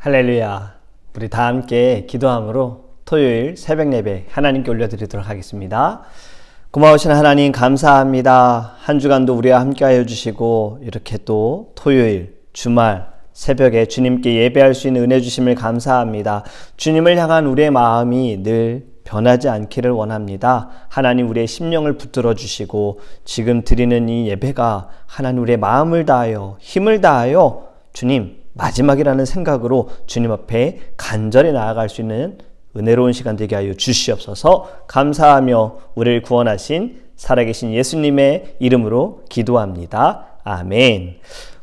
할렐루야. 우리 다 함께 기도함으로 토요일 새벽 예배 하나님께 올려드리도록 하겠습니다. 고마우신 하나님 감사합니다. 한 주간도 우리와 함께하여 주시고 이렇게 또 토요일 주말 새벽에 주님께 예배할 수 있는 은혜 주심을 감사합니다. 주님을 향한 우리의 마음이 늘 변하지 않기를 원합니다. 하나님 우리의 심령을 붙들어 주시고 지금 드리는 이 예배가 하나님 우리의 마음을 다하여 힘을 다하여 주님 마지막이라는 생각으로 주님 앞에 간절히 나아갈 수 있는 은혜로운 시간 되게 하여 주시옵소서. 감사하며 우리를 구원하신 살아계신 예수님의 이름으로 기도합니다. 아멘.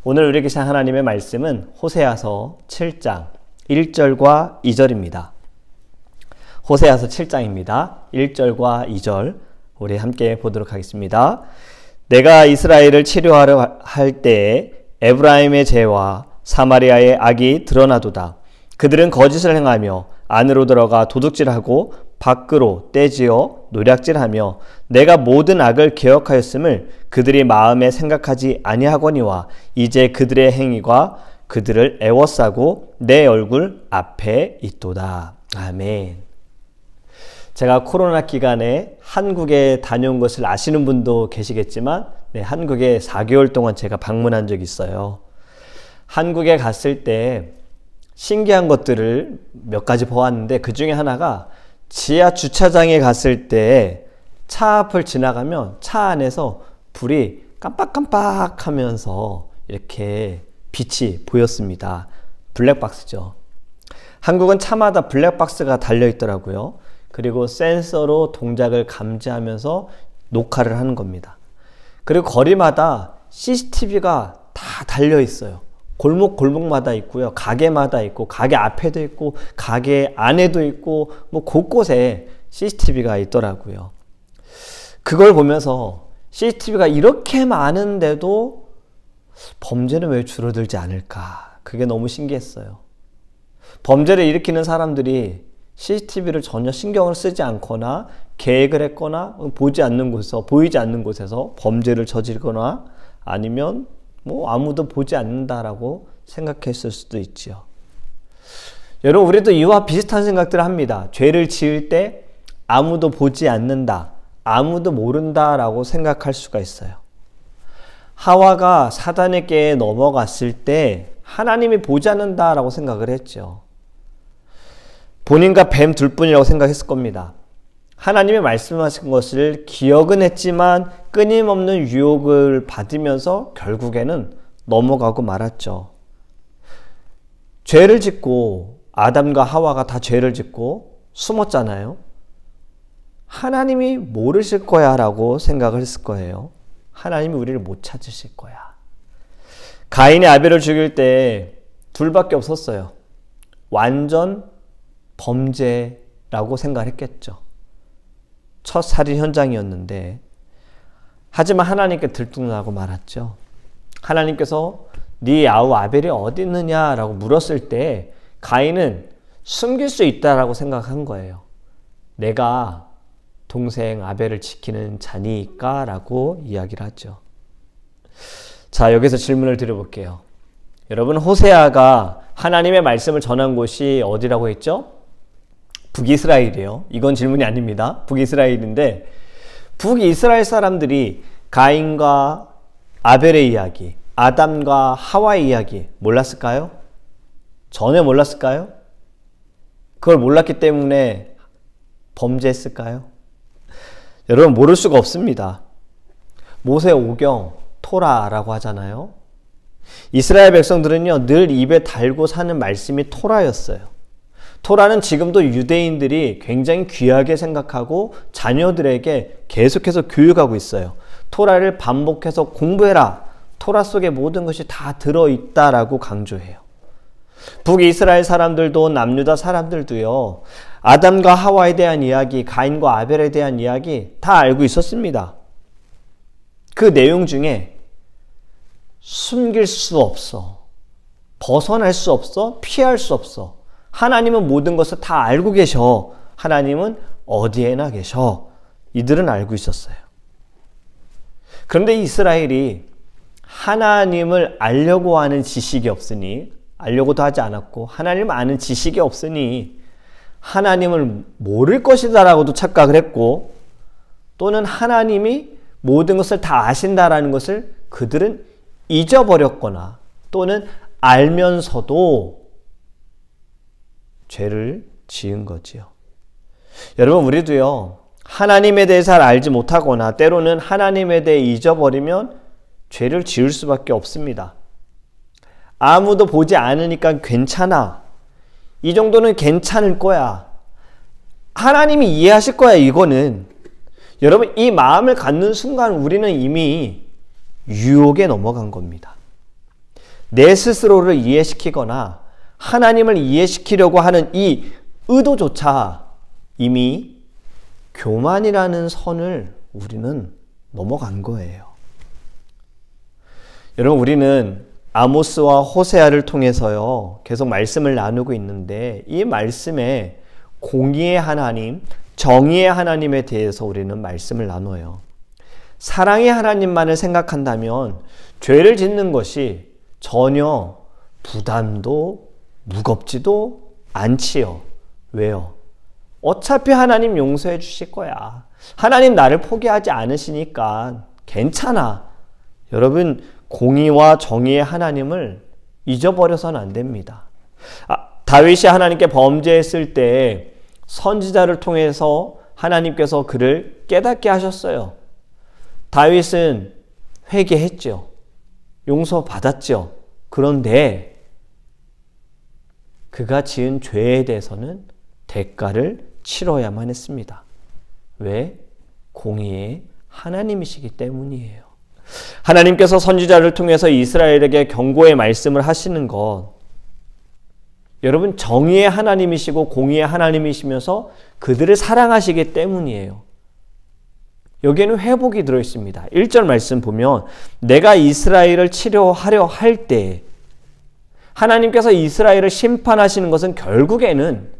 오늘 우리에게 주신 하나님의 말씀은 호세아서 7장 1절과 2절입니다. 호세아서 7장입니다. 1절과 2절 우리 함께 보도록 하겠습니다. 내가 이스라엘을 치료하려 할 때에 에브라임의 죄와 사마리아의 악이 드러나도다. 그들은 거짓을 행하며 안으로 들어가 도둑질하고 밖으로 떼지어 노략질하며 내가 모든 악을 기억하였음을 그들이 마음에 생각하지 아니하거니와 이제 그들의 행위가 그들을 애워싸고 내 얼굴 앞에 있도다. 아멘. 제가 코로나 기간에 한국에 다녀온 것을 아시는 분도 계시겠지만 한국에 4개월 동안 제가 방문한 적이 있어요. 한국에 갔을 때 신기한 것들을 몇 가지 보았는데 그 중에 하나가 지하 주차장에 갔을 때 차 앞을 지나가면 차 안에서 불이 깜빡깜빡 하면서 이렇게 빛이 보였습니다. 블랙박스죠. 한국은 차마다 블랙박스가 달려 있더라고요. 그리고 센서로 동작을 감지하면서 녹화를 하는 겁니다. 그리고 거리마다 CCTV가 다 달려 있어요. 골목마다 있고요. 가게마다 있고 가게 앞에도 있고 가게 안에도 있고 곳곳에 CCTV가 있더라고요. 그걸 보면서 CCTV가 이렇게 많은데도 범죄는 왜 줄어들지 않을까? 그게 너무 신기했어요. 범죄를 일으키는 사람들이 CCTV를 전혀 신경을 쓰지 않거나 계획을 했거나 보이지 않는 곳에서 범죄를 저지르거나 아니면 아무도 보지 않는다라고 생각했을 수도 있지요. 여러분, 우리도 이와 비슷한 생각들을 합니다. 죄를 지을 때 아무도 보지 않는다, 아무도 모른다라고 생각할 수가 있어요. 하와가 사단에게 넘어갔을 때 하나님이 보지 않는다라고 생각을 했죠. 본인과 뱀 둘뿐이라고 생각했을 겁니다. 하나님의 말씀하신 것을 기억은 했지만 끊임없는 유혹을 받으면서 결국에는 넘어가고 말았죠. 죄를 짓고 아담과 하와가 다 죄를 짓고 숨었잖아요. 하나님이 모르실 거야 라고 생각을 했을 거예요. 하나님이 우리를 못 찾으실 거야. 가인이 아벨을 죽일 때 둘밖에 없었어요. 완전 범죄라고 생각을 했겠죠. 첫 살인 현장이었는데 하지만 하나님께 들통나고 말았죠. 하나님께서 네 아우 아벨이 어디 있느냐라고 물었을 때 가인은 숨길 수 있다라고 생각한 거예요. 내가 동생 아벨을 지키는 자니까 라고 이야기를 하죠. 자, 여기서 질문을 드려볼게요. 여러분, 호세아가 하나님의 말씀을 전한 곳이 어디라고 했죠? 북이스라엘이에요. 이건 질문이 아닙니다. 북이스라엘인데 북이스라엘 사람들이 가인과 아벨의 이야기, 아담과 하와의 이야기 몰랐을까요? 전혀 몰랐을까요? 그걸 몰랐기 때문에 범죄했을까요? 여러분, 모를 수가 없습니다. 모세 오경, 토라라고 하잖아요. 이스라엘 백성들은요, 늘 입에 달고 사는 말씀이 토라였어요. 토라는 지금도 유대인들이 굉장히 귀하게 생각하고 자녀들에게 계속해서 교육하고 있어요. 토라를 반복해서 공부해라. 토라 속에 모든 것이 다 들어있다라고 강조해요. 북이스라엘 사람들도 남유다 사람들도요, 아담과 하와에 대한 이야기, 가인과 아벨에 대한 이야기 다 알고 있었습니다. 그 내용 중에 숨길 수 없어, 벗어날 수 없어, 피할 수 없어. 하나님은 모든 것을 다 알고 계셔. 하나님은 어디에나 계셔. 이들은 알고 있었어요. 그런데 이스라엘이 하나님을 알려고 하는 지식이 없으니 알려고도 하지 않았고 하나님을 아는 지식이 없으니 하나님을 모를 것이다라고도 착각을 했고, 또는 하나님이 모든 것을 다 아신다라는 것을 그들은 잊어버렸거나 또는 알면서도 죄를 지은 거지요. 여러분, 우리도요, 하나님에 대해 잘 알지 못하거나 때로는 하나님에 대해 잊어버리면 죄를 지을 수밖에 없습니다. 아무도 보지 않으니까 괜찮아. 이 정도는 괜찮을 거야. 하나님이 이해하실 거야, 이거는. 여러분, 이 마음을 갖는 순간 우리는 이미 유혹에 넘어간 겁니다. 내 스스로를 이해시키거나 하나님을 이해시키려고 하는 이 의도조차 이미 교만이라는 선을 우리는 넘어간 거예요. 여러분, 우리는 아모스와 호세아를 통해서요, 계속 말씀을 나누고 있는데 이 말씀에 공의의 하나님, 정의의 하나님에 대해서 우리는 말씀을 나눠요. 사랑의 하나님만을 생각한다면 죄를 짓는 것이 전혀 부담도 무겁지도 않지요. 왜요? 어차피 하나님 용서해 주실 거야. 하나님 나를 포기하지 않으시니까 괜찮아. 여러분, 공의와 정의의 하나님을 잊어버려서는 안 됩니다. 다윗이 하나님께 범죄했을 때 선지자를 통해서 하나님께서 그를 깨닫게 하셨어요. 다윗은 회개했죠. 용서받았죠. 그런데 그가 지은 죄에 대해서는 대가를 치러야만 했습니다. 왜? 공의의 하나님이시기 때문이에요. 하나님께서 선지자를 통해서 이스라엘에게 경고의 말씀을 하시는 것, 여러분, 정의의 하나님이시고 공의의 하나님이시면서 그들을 사랑하시기 때문이에요. 여기에는 회복이 들어있습니다. 1절 말씀 보면 내가 이스라엘을 치료하려 할 때, 하나님께서 이스라엘을 심판하시는 것은 결국에는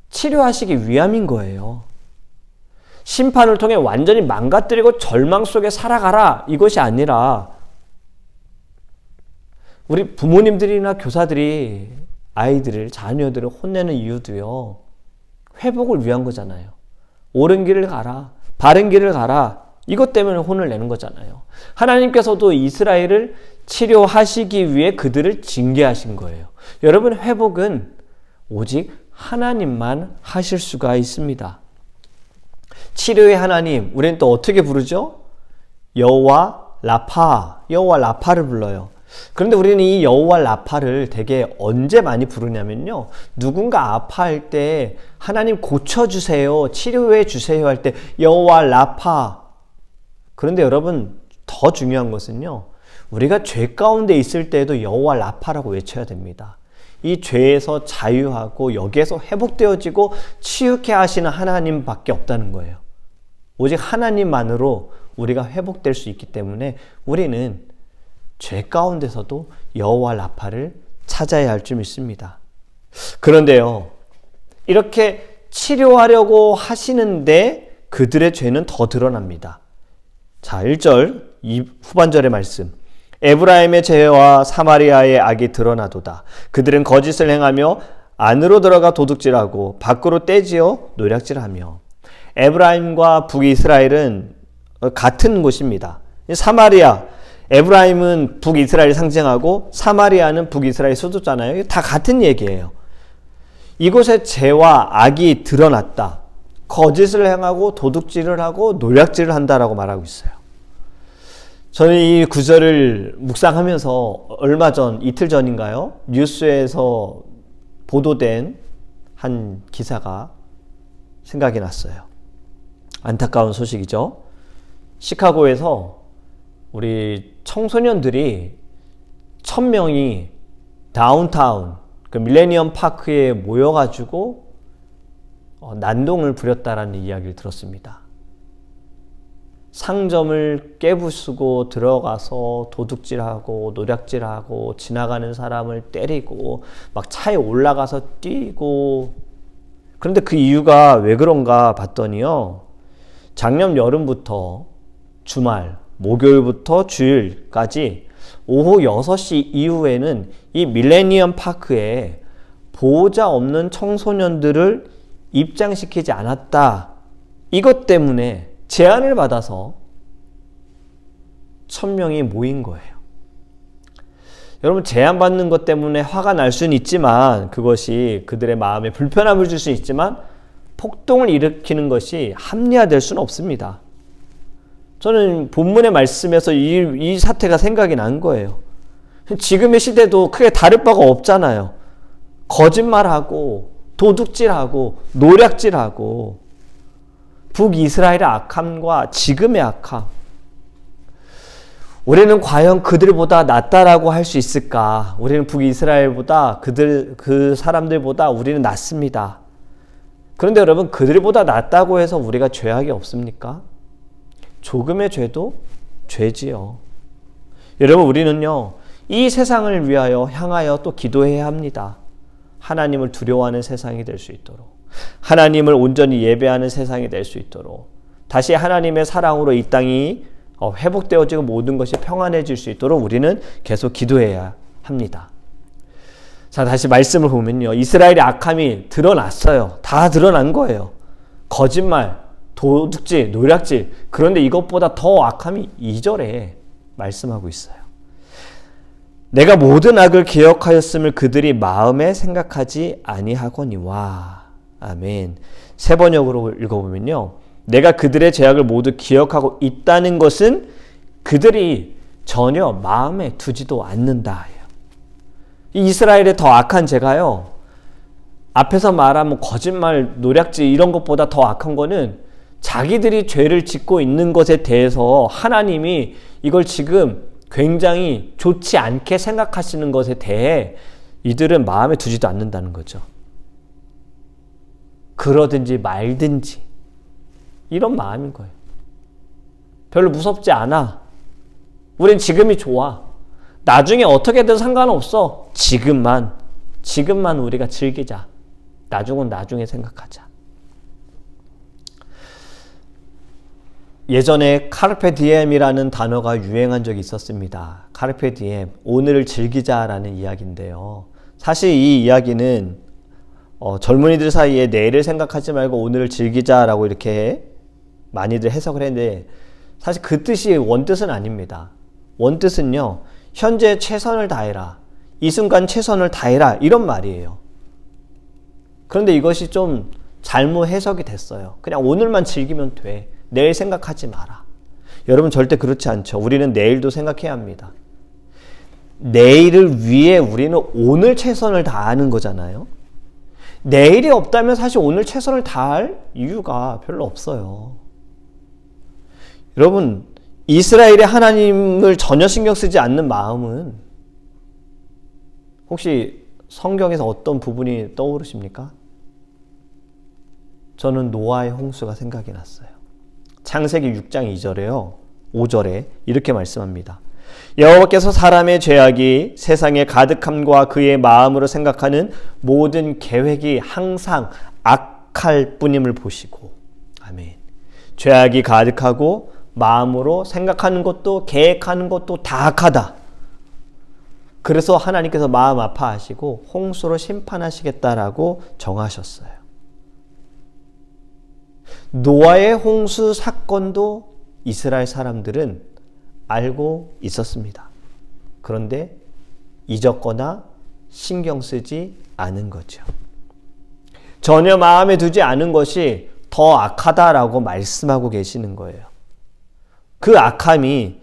치료하시기 위함인 거예요. 심판을 통해 완전히 망가뜨리고 절망 속에 살아가라, 이것이 아니라 우리 부모님들이나 교사들이 아이들을, 자녀들을 혼내는 이유도요, 회복을 위한 거잖아요. 옳은 길을 가라, 바른 길을 가라, 이것 때문에 혼을 내는 거잖아요. 하나님께서도 이스라엘을 치료하시기 위해 그들을 징계하신 거예요. 여러분, 회복은 오직 하나님만 하실 수가 있습니다. 치료의 하나님, 우리는 또 어떻게 부르죠? 여호와 라파, 여호와 라파를 불러요. 그런데 우리는 이 여호와 라파를 되게 언제 많이 부르냐면요, 누군가 아파할 때 하나님 고쳐주세요, 치료해 주세요 할 때 여호와 라파. 그런데 여러분, 더 중요한 것은요, 우리가 죄 가운데 있을 때에도 여호와 라파라고 외쳐야 됩니다. 이 죄에서 자유하고 여기에서 회복되어지고 치유케 하시는 하나님밖에 없다는 거예요. 오직 하나님만으로 우리가 회복될 수 있기 때문에 우리는 죄 가운데서도 여호와 라파를 찾아야 할 줄 믿습니다. 그런데요, 이렇게 치료하려고 하시는데 그들의 죄는 더 드러납니다. 자, 1절 후반절의 말씀. 에브라임의 죄와 사마리아의 악이 드러나도다. 그들은 거짓을 행하며 안으로 들어가 도둑질하고 밖으로 떼지어 노략질하며. 에브라임과 북이스라엘은 같은 곳입니다. 사마리아, 에브라임은 북이스라엘을 상징하고 사마리아는 북이스라엘 수도잖아요. 다 같은 얘기예요. 이곳에 죄와 악이 드러났다. 거짓을 행하고 도둑질을 하고 노략질을 한다라고 말하고 있어요. 저는 이 구절을 묵상하면서 얼마 전, 이틀 전인가요? 뉴스에서 보도된 한 기사가 생각이 났어요. 안타까운 소식이죠. 시카고에서 우리 청소년들이 1000명이 다운타운, 그 밀레니엄 파크에 모여가지고 난동을 부렸다라는 이야기를 들었습니다. 상점을 깨부수고 들어가서 도둑질하고 노략질하고 지나가는 사람을 때리고 막 차에 올라가서 뛰고. 그런데 그 이유가 왜 그런가 봤더니요, 작년 여름부터 주말, 목요일부터 주일까지 오후 6시 이후에는 이 밀레니엄 파크에 보호자 없는 청소년들을 입장시키지 않았다. 이것 때문에 제안을 받아서 1000명이 모인 거예요. 여러분, 제안받는 것 때문에 화가 날 수는 있지만, 그것이 그들의 마음에 불편함을 줄 수 있지만 폭동을 일으키는 것이 합리화될 수는 없습니다. 저는 본문의 말씀에서 이 사태가 생각이 난 거예요. 지금의 시대도 크게 다를 바가 없잖아요. 거짓말하고 도둑질하고 노략질하고 북이스라엘의 악함과 지금의 악함. 우리는 과연 그들보다 낫다라고 할 수 있을까? 우리는 북이스라엘보다 그 사람들보다 우리는 낫습니다. 그런데 여러분, 그들보다 낫다고 해서 우리가 죄악이 없습니까? 조금의 죄도 죄지요. 여러분, 우리는요, 이 세상을 위하여 향하여 또 기도해야 합니다. 하나님을 두려워하는 세상이 될 수 있도록, 하나님을 온전히 예배하는 세상이 될 수 있도록, 다시 하나님의 사랑으로 이 땅이 회복되어지고 모든 것이 평안해질 수 있도록 우리는 계속 기도해야 합니다. 자, 다시 말씀을 보면요, 이스라엘의 악함이 드러났어요. 다 드러난 거예요. 거짓말, 도둑질, 노략질. 그런데 이것보다 더 악함이 2절에 말씀하고 있어요. 내가 모든 악을 기억하였음을 그들이 마음에 생각하지 아니하거니와. 아멘. 세 번역으로 읽어보면요, 내가 그들의 죄악을 모두 기억하고 있다는 것은 그들이 전혀 마음에 두지도 않는다. 이 이스라엘의 더 악한 죄가요, 앞에서 말한 거짓말, 노략질 이런 것보다 더 악한 거는 자기들이 죄를 짓고 있는 것에 대해서 하나님이 이걸 지금 굉장히 좋지 않게 생각하시는 것에 대해 이들은 마음에 두지도 않는다는 거죠. 그러든지 말든지 이런 마음인 거예요. 별로 무섭지 않아. 우린 지금이 좋아. 나중에 어떻게든 상관없어. 지금만 우리가 즐기자. 나중은 나중에 생각하자. 예전에 카르페 디엠이라는 단어가 유행한 적이 있었습니다. 카르페 디엠, 오늘을 즐기자라는 이야기인데요. 사실 이 이야기는 젊은이들 사이에 내일을 생각하지 말고 오늘을 즐기자라고 이렇게 많이들 해석을 했는데, 사실 그 뜻이 원뜻은 아닙니다. 원뜻은요, 현재 최선을 다해라, 이 순간 최선을 다해라, 이런 말이에요. 그런데 이것이 좀 잘못 해석이 됐어요. 그냥 오늘만 즐기면 돼, 내일 생각하지 마라. 여러분, 절대 그렇지 않죠. 우리는 내일도 생각해야 합니다. 내일을 위해 우리는 오늘 최선을 다하는 거잖아요. 내일이 없다면 사실 오늘 최선을 다할 이유가 별로 없어요. 여러분, 이스라엘의 하나님을 전혀 신경 쓰지 않는 마음은 혹시 성경에서 어떤 부분이 떠오르십니까? 저는 노아의 홍수가 생각이 났어요. 창세기 6장 2절에요. 5절에 이렇게 말씀합니다. 여호와께서 사람의 죄악이 세상에 가득함과 그의 마음으로 생각하는 모든 계획이 항상 악할 뿐임을 보시고. 아멘. 죄악이 가득하고 마음으로 생각하는 것도 계획하는 것도 다 악하다. 그래서 하나님께서 마음 아파하시고 홍수로 심판하시겠다라고 정하셨어요. 노아의 홍수 사건도 이스라엘 사람들은 알고 있었습니다. 그런데 잊었거나 신경 쓰지 않은 거죠. 전혀 마음에 두지 않은 것이 더 악하다라고 말씀하고 계시는 거예요. 그 악함이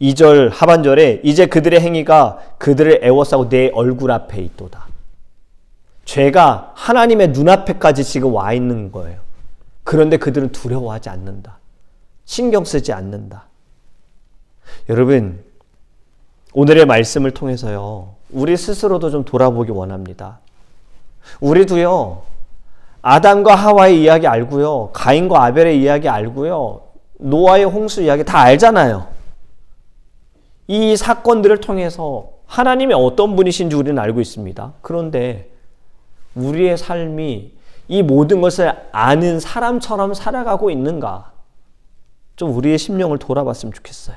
2절 하반절에 이제 그들의 행위가 그들을 애워싸고 내 얼굴 앞에 있도다. 죄가 하나님의 눈앞에까지 지금 와 있는 거예요. 그런데 그들은 두려워하지 않는다. 신경 쓰지 않는다. 여러분, 오늘의 말씀을 통해서요, 우리 스스로도 좀 돌아보기 원합니다. 우리도요, 아담과 하와의 이야기 알고요, 가인과 아벨의 이야기 알고요, 노아의 홍수 이야기 다 알잖아요. 이 사건들을 통해서 하나님이 어떤 분이신지 우리는 알고 있습니다. 그런데 우리의 삶이 이 모든 것을 아는 사람처럼 살아가고 있는가? 좀 우리의 심령을 돌아봤으면 좋겠어요.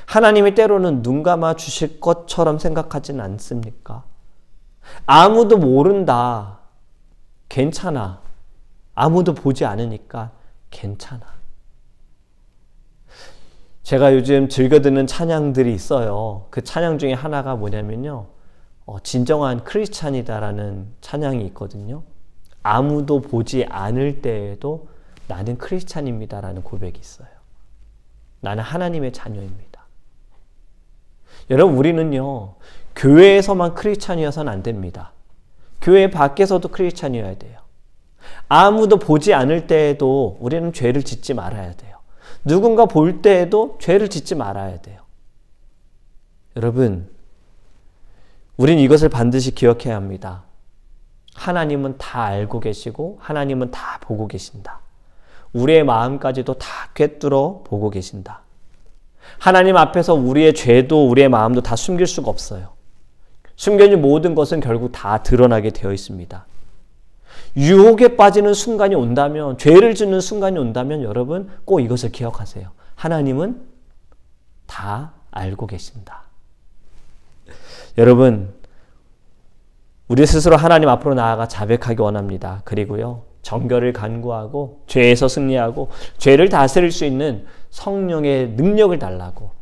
하나님이 때로는 눈 감아 주실 것처럼 생각하진 않습니까? 아무도 모른다. 괜찮아. 아무도 보지 않으니까 괜찮아. 제가 요즘 즐겨 듣는 찬양들이 있어요. 그 찬양 중에 하나가 뭐냐면요. 진정한 크리스찬이다라는 찬양이 있거든요. 아무도 보지 않을 때에도 나는 크리스찬입니다라는 고백이 있어요. 나는 하나님의 자녀입니다. 여러분, 우리는요, 교회에서만 크리스찬이어서는 안 됩니다. 교회 밖에서도 크리스찬이어야 돼요. 아무도 보지 않을 때에도 우리는 죄를 짓지 말아야 돼요. 누군가 볼 때에도 죄를 짓지 말아야 돼요. 여러분, 우린 이것을 반드시 기억해야 합니다. 하나님은 다 알고 계시고 하나님은 다 보고 계신다. 우리의 마음까지도 다 꿰뚫어 보고 계신다. 하나님 앞에서 우리의 죄도 우리의 마음도 다 숨길 수가 없어요. 숨겨진 모든 것은 결국 다 드러나게 되어 있습니다. 유혹에 빠지는 순간이 온다면, 죄를 짓는 순간이 온다면 여러분 꼭 이것을 기억하세요. 하나님은 다 알고 계신다. 여러분, 우리 스스로 하나님 앞으로 나아가 자백하기 원합니다. 그리고요, 정결을 간구하고 죄에서 승리하고 죄를 다스릴 수 있는 성령의 능력을 달라고,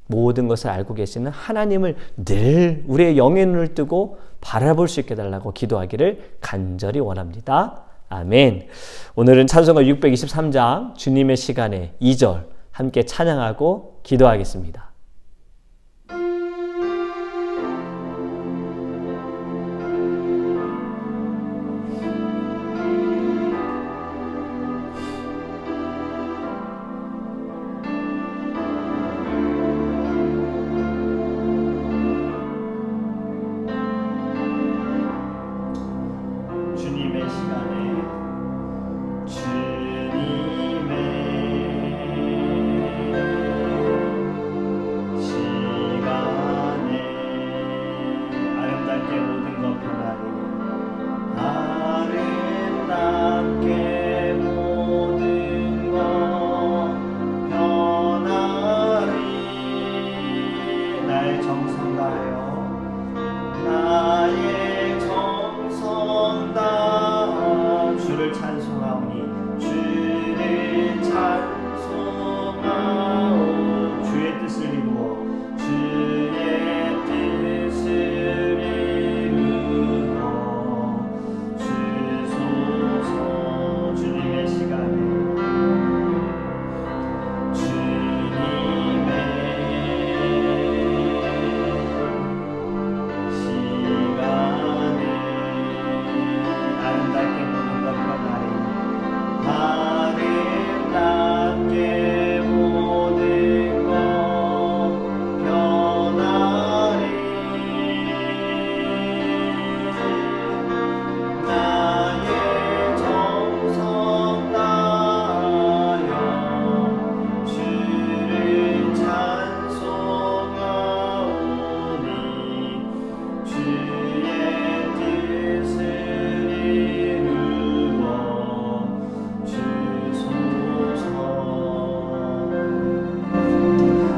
모든 것을 알고 계시는 하나님을 늘 우리의 영의 눈을 뜨고 바라볼 수 있게 달라고 기도하기를 간절히 원합니다. 아멘. 오늘은 찬송가 623장 주님의 시간에 2절 함께 찬양하고 기도하겠습니다.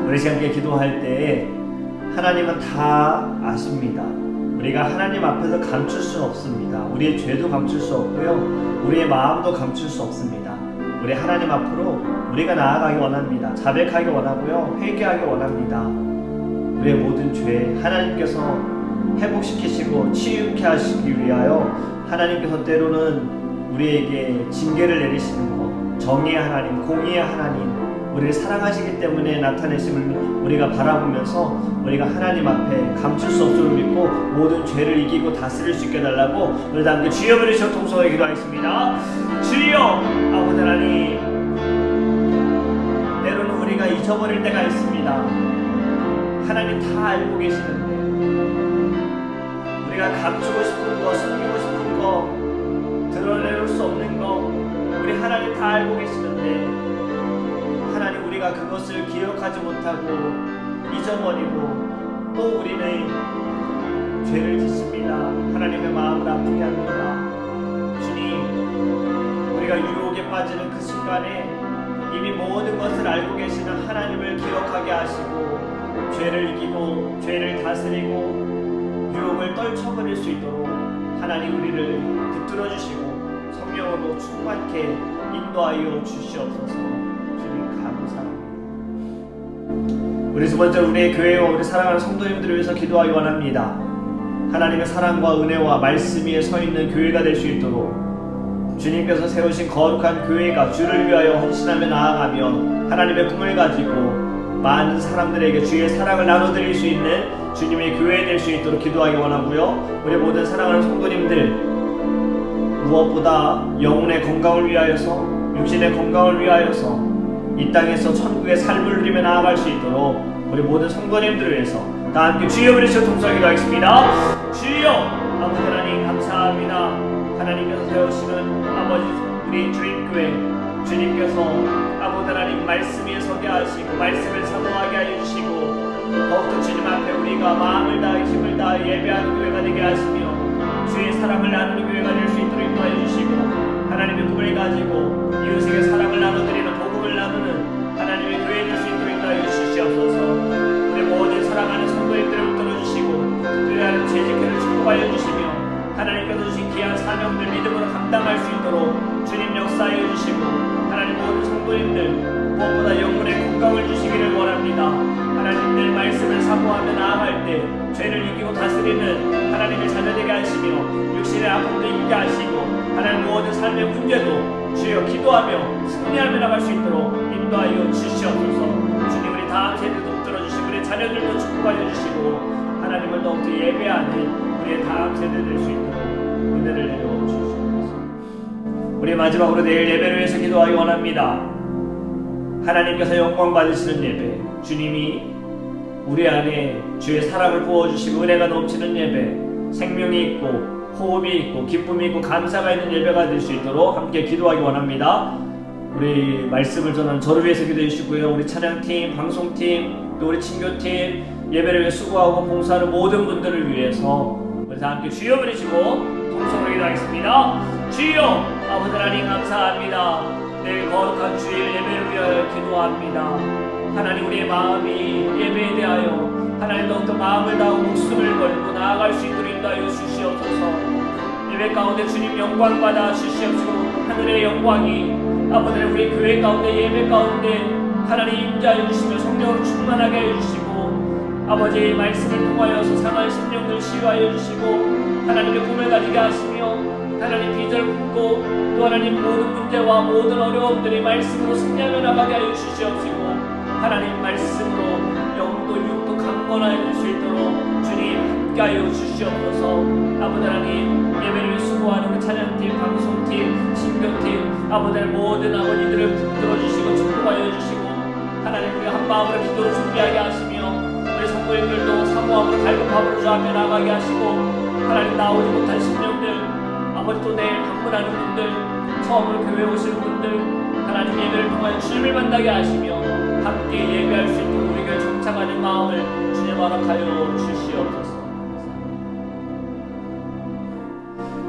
우리 함께 기도할 때 하나님은 다 아십니다. 우리가 하나님 앞에서 감출 수 없습니다. 우리의 죄도 감출 수 없고요, 우리의 마음도 감출 수 없습니다. 우리 하나님 앞으로 우리가 나아가기 원합니다. 자백하기 원하고요, 회개하기 원합니다. 우리의 모든 죄 하나님께서 회복시키시고 치유케 하시기 위하여 하나님께서 때로는 우리에게 징계를 내리시는 것, 정의의 하나님, 공의의 하나님, 우리를 사랑하시기 때문에 나타내심을 우리가 바라보면서 우리가 하나님 앞에 감출 수 없음을 믿고 모든 죄를 이기고 다스릴 수 있게 해달라고 우리 다 함께 주여 부르시어 통성하게 기도하겠습니다. 주여 아버지 하나님, 때로는 우리가 잊어버릴 때가 있습니다. 하나님 다 알고 계시는데 우리가 감추고 싶은 거, 숨기고 싶은 거, 드러낼 수 없는 거 우리 하나님 다 알고 계시는데 하나님, 우리가 그것을 기억하지 못하고 잊어버리고 또 우리는 죄를 짓습니다. 하나님의 마음을 아프게 합니다. 주님, 우리가 유혹에 빠지는 그 순간에 이미 모든 것을 알고 계시는 하나님을 기억하게 하시고 죄를 이기고 죄를 다스리고 유혹을 떨쳐버릴 수 있도록 하나님 우리를 붙들어 주시고 성령으로 충만케 인도하여 주시옵소서. 주님 감사합니다. 우리 두 번째로 우리의 교회와 우리 사랑하는 성도님들을 위해서 기도하기 원합니다. 하나님의 사랑과 은혜와 말씀 위에 서 있는 교회가 될 수 있도록 주님께서 세우신 거룩한 교회가 주를 위하여 헌신하며 나아가며 하나님의 꿈을 가지고 많은 사람들에게 주의 사랑을 나눠드릴 수 있는 주님의 교회 될 수 있도록 기도하기 원하고요. 우리 모든 사랑하는 성도님들 무엇보다 영혼의 건강을 위하여서 육신의 건강을 위하여서 이 땅에서 천국의 삶을 누리며 나아갈 수 있도록 우리 모든 성도님들을 위해서 다 함께 주여 부르시고 통성하기로 하겠습니다. 주여 아버지 하나님 감사합니다. 하나님께서 세우시는 아버지 우리 주님교회 주님께서 아버지 하나님 말씀 위에 서게 하시고 말씀을 사모하게 하여 주시고 더욱더 주님 앞에 우리가 마음을 다해 힘을 다해 예배하는 교회가 되게 하시며 주의 사랑을 나누는 교회가 될 수 있도록 인도하여 주시고 하나님의 꿈을 가지고 이웃에게 사랑을 나눠드리는 복음을 나누는 하나님의 교회 될 수 있도록 인도하여 주시옵소서. 우리 모든 사랑하는 성도님들을 붙들어 주시고 특별한 재직회를 축복하여 주시며 하나님께서 주신 귀한 사명들 믿음으로 감당할 수 있도록 주님 역사하여 주시고 하나님 모든 성도님들 무엇보다 영혼의 건강을 주시기를 원합니다. 하나님 늘 말씀을 사모하며 나아갈 때 죄를 이기고 다스리는 하나님의 자녀되게 하시며 육신의 아픔도 이기게 하시고 하나님 모든 삶의 문제도 주여 기도하며 승리하며 나갈 수 있도록 인도하여 주시옵소서. 주님 우리 다음 세대도 붙들어 주시고 우리 자녀들도 축복하여 주시고 하나님을 더욱더 예배하는 우리의 다음 세대 될 수 있도록 은혜를 내려 주시옵소서. 우리 마지막으로 내일 예배를 위해서 기도하기 원합니다. 하나님께서 영광 받으시는 예배, 주님이 우리 안에 주의 사랑을 부어주시고 은혜가 넘치는 예배, 생명이 있고 호흡이 있고 기쁨이 있고 감사가 있는 예배가 될 수 있도록 함께 기도하기 원합니다. 우리 말씀을 전하는 저를 위해서 기도해 주시고요. 우리 찬양팀, 방송팀, 또 우리 친교팀 예배를 위해 수고하고 봉사하는 모든 분들을 위해서 우리 다 함께 주여 부르시고 통성으로 기도하겠습니다. 주여 아버지 하나님 감사합니다. 내일 거룩한 주일 예배를 위하여 기도합니다. 하나님 우리의 마음이 예배에 대하여 하나님 더욱더 마음을 다하고 목숨을 걸고 나아갈 수 있도록 인도하여 주시옵소서. 예배 가운데 주님 영광 받아 주시옵시고 하늘의 영광이 아버지 우리 교회 가운데 예배 가운데 하나님 임재하여 주시며 성령으로 충만하게 하여 주시고 아버지의 말씀을 통하여서 상한 심령들 치유하여 주시고 하나님의 꿈을 가지게 하시며 하나님 비전을 품고 또 하나님 모든 문제와 모든 어려움들이 말씀으로 승리하며 나가게 하여 주시옵시고 하나님 말씀으로 영도 육도 강건하여 줄 수 있도록 주님 함께하여 주시옵소서. 아버지 하나님 예배를 수고하는 우리 찬양팀, 방송팀, 신교팀 아버지 모든 아버지들을 붙들어 주시고 축복하여 주시고 하나님 우리 한마음으로 기도를 준비하게 하시며 우리 성도님들도 사모함으로 갈급함으로 주 앞에 나가게 하시고 하나님 나오지 못한 심령들 아버지 또 내일 방문하는 분들 처음으로 교회 오시는 분들 하나님 예배를 통하여 주님을 만나게 하시며 함께 예배할 수 있도록 우리 교회 정착하는 마음을 주님 허락하여 주시옵소서.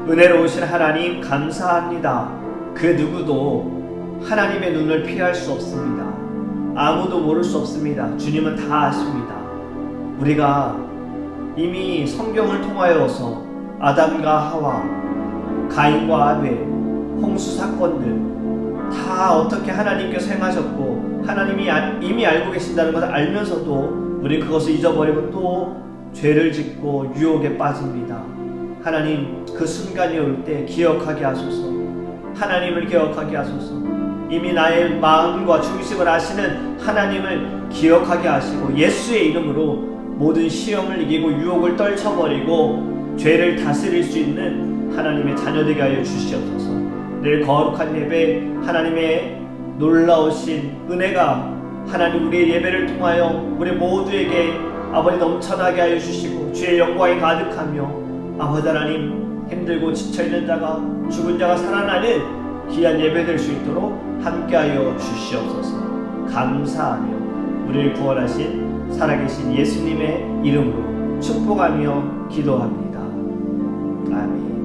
은혜로우신 하나님 감사합니다. 그 누구도 하나님의 눈을 피할 수 없습니다. 아무도 모를 수 없습니다. 주님은 다 아십니다. 우리가 이미 성경을 통하여서 아담과 하와, 가인과 아벨, 홍수 사건들 다 어떻게 하나님께서 행하셨고 하나님이 이미 알고 계신다는 것을 알면서도 우리 그것을 잊어버리고 또 죄를 짓고 유혹에 빠집니다. 하나님 그 순간이 올 때 기억하게 하소서. 하나님을 기억하게 하소서. 이미 나의 마음과 중심을 아시는 하나님을 기억하게 하시고 예수의 이름으로 모든 시험을 이기고 유혹을 떨쳐버리고 죄를 다스릴 수 있는 하나님의 자녀되게 하여 주시옵소서. 늘 거룩한 예배 하나님의 놀라우신 은혜가 하나님 우리의 예배를 통하여 우리 모두에게 아버지 넘쳐나게 하여 주시고 주의 영광이 가득하며 아버지 하나님 힘들고 지쳐있는 자가 죽은 자가 살아나는 귀한 예배 될 수 있도록 함께하여 주시옵소서. 감사하며 우리를 구원하신 살아계신 예수님의 이름으로 축복하며 기도합니다. 아멘.